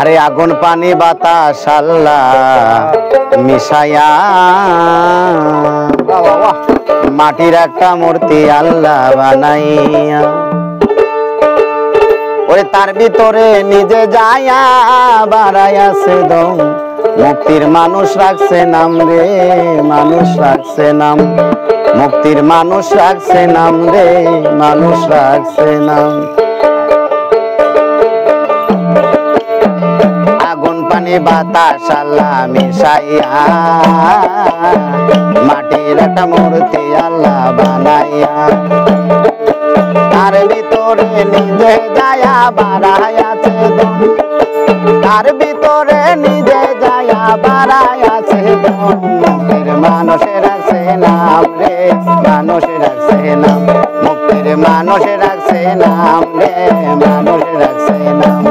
আরে আগুন পানি বাতাস আল্লাহ মিশায়া মাটির একটা মূর্তি আল্লাহ বানাইয়া ওরে তার ভিতরে নিজে যায়া বাড়াইয়াছে দম মুক্তির মানুষ রাখছে নাম রে মানুষ রাখছে নাম মুক্তির মানুষ রাখছে নাম রে মানুষ রাখছে নাম আগুন পানি বাতাস আল্লাহ মিশাইয়া মাটির একটা মূর্তি আল্লাহ বানাইয়া তার ভিতরে নিজে যায়া বাড়াইয়াছে দম তার ভিতরে নিজে যায়া বাড়াইয়াছে দম মুক্তির মানুষের রাখছে নাম রে মানুষের রাখছে নাম মুক্তির মানুষের রাখছে নাম রে মানুষের রাখছে নাম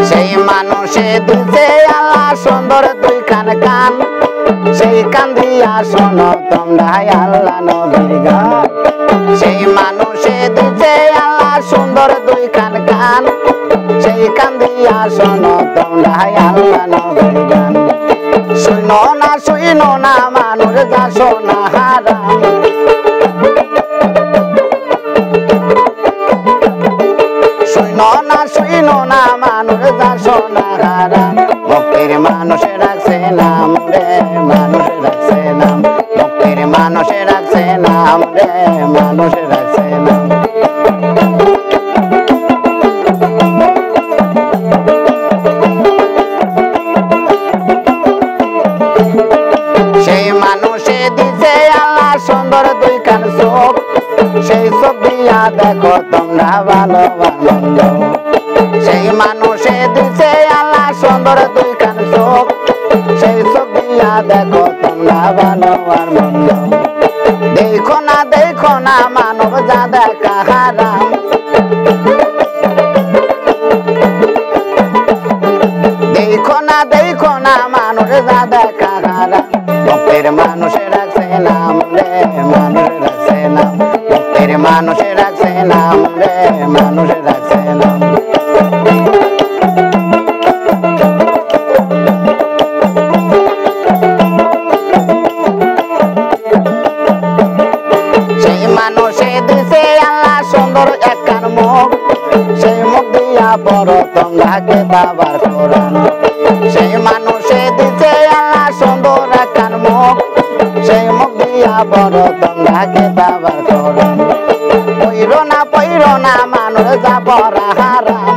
সেই মানুষে দিছে আল্লাহ সুন্দর দুই কান কান সেই কান দিয়া শোনো তোমরা আল্লাহ নবীর গান সেই মানুষে দিছে আল্লাহ সুন্দর দুই কান কান সেই কান দিয়া শোনো তোমরা আল্লাহ নবীর গান শুনো না মানুষ যা শোনা হারাম শুনো না মানুষ যা শোনা হারাম মুক্তির মানুষে রাখছে নাম রে মানুষ রাখছে নাম মুক্তির মানুষে রাখছে নাম রে মানুষ রাখছে নাম সেই মানুষে দিছে আল্লাহ সুন্দর দুই কান চোখ সেই চোখ দিয়া দেখো তোমরা ভালো মন্দ সেই মানুষে দিছে আল্লাহ সুন্দর দুই কান চোখ সেই চোখ দিয়া দেখো তোমরা ভালো আর মন্দ দেখো না মানব যা দেখা হারাম দেখো না মানুষ যা দেখা হারাম মুক্তির মানুষে রাখছে নাম রে মানুষ রাখছে নাম মুক্তির মানুষে রাখছে নাম রে মানুষ রাখছে নাম সেই মানুষে দিছে আল্লাহ সুন্দর একখান মুখ সেই মুখ দিয়া পড়ো তোমরা কিতাবার কোরআন সেই মানুষে দিছে আল্লাহ সুন্দর একখান মুখ সেই মুখ দিয়া পড়ো তোমরা কিতাবার কোরআন পইরো না মানুষ যা পড়া হারাম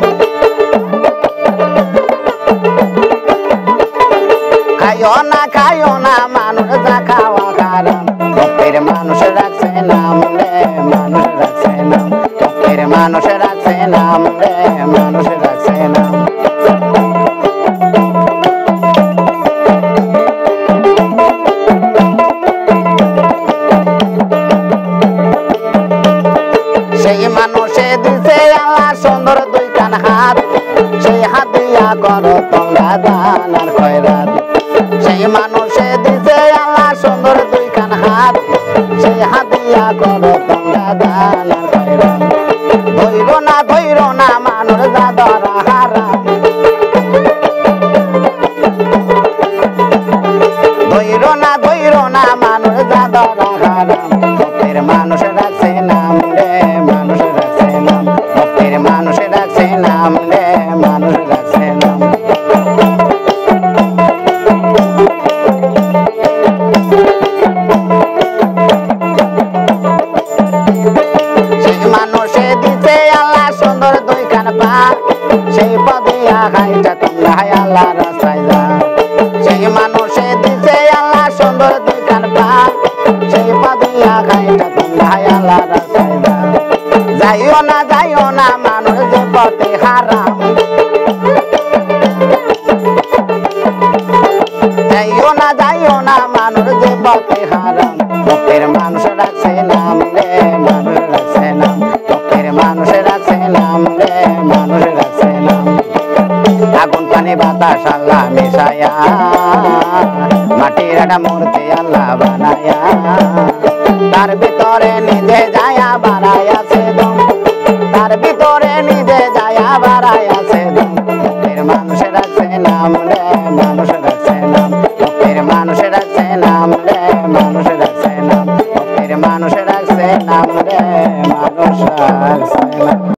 খাইও না মানুষ যা খাওয়া হারাম মুক্তির মানুষ রাখছে নাম রে মানুষ রাখছে নাম মুক্তির মানুষ রাখছে নাম রে মানুষ রাখছে নাম সেই মানুষে দিছে আল্লাহ সুন্দর দুই কান হাত সেই হাত দিয়া করো তোমরা দান আর খয়রাত সেই মানুষে দিছে আল্লাহ সুন্দর দুই কান হাত সেই হাত দিয়া করো তোমরা দান আর খয়রাত ধৈরো না মানুষ যা ধরা হারাম ধৈরো না মানুষ যা ধরা হারাম মুক্তির মানুষ রাখছে নাম রে মানুষ রাখছে নাম মুক্তির মানুষ রাখছে নাম রে মানুষ রাখছে নাম সেই মানুষে দিছে আল্লাহ সুন্দর দুই কান পা সেই পদিয়া খাইটা তোমরা আল্লাহ রাস্তায় যা সেই মানুষে দিছে আল্লাহ সুন্দর দুই কান পা সেই পদিয়া খাইটা তোমরা আল্লাহ রাস্তায় যা যাইও না মানুষ যে পথে হারাম যাইও না মানুষ যে পথে হারাম মুক্তির মানুষ রাখছে নাম রে মানুষ রাখছে নাম মুক্তির মানুষ রাখছে নাম রে মানুষ রাখছে নাম আগুন পানি বাতাস আল্লাহ মিশায়া মাটির একটা মূর্তি আল্লাহ বানায়া তার ভিতরে নিজে যায়া বাড়াইয়াছে দম তার ভিতরে নিজে যায়া বাড়াইয়াছে দম ভক্তের মানুষের রাখছে নাম রে মানুষের রাখছে নাম ভক্তের মানুষের রাখছে নাম রে মানুষের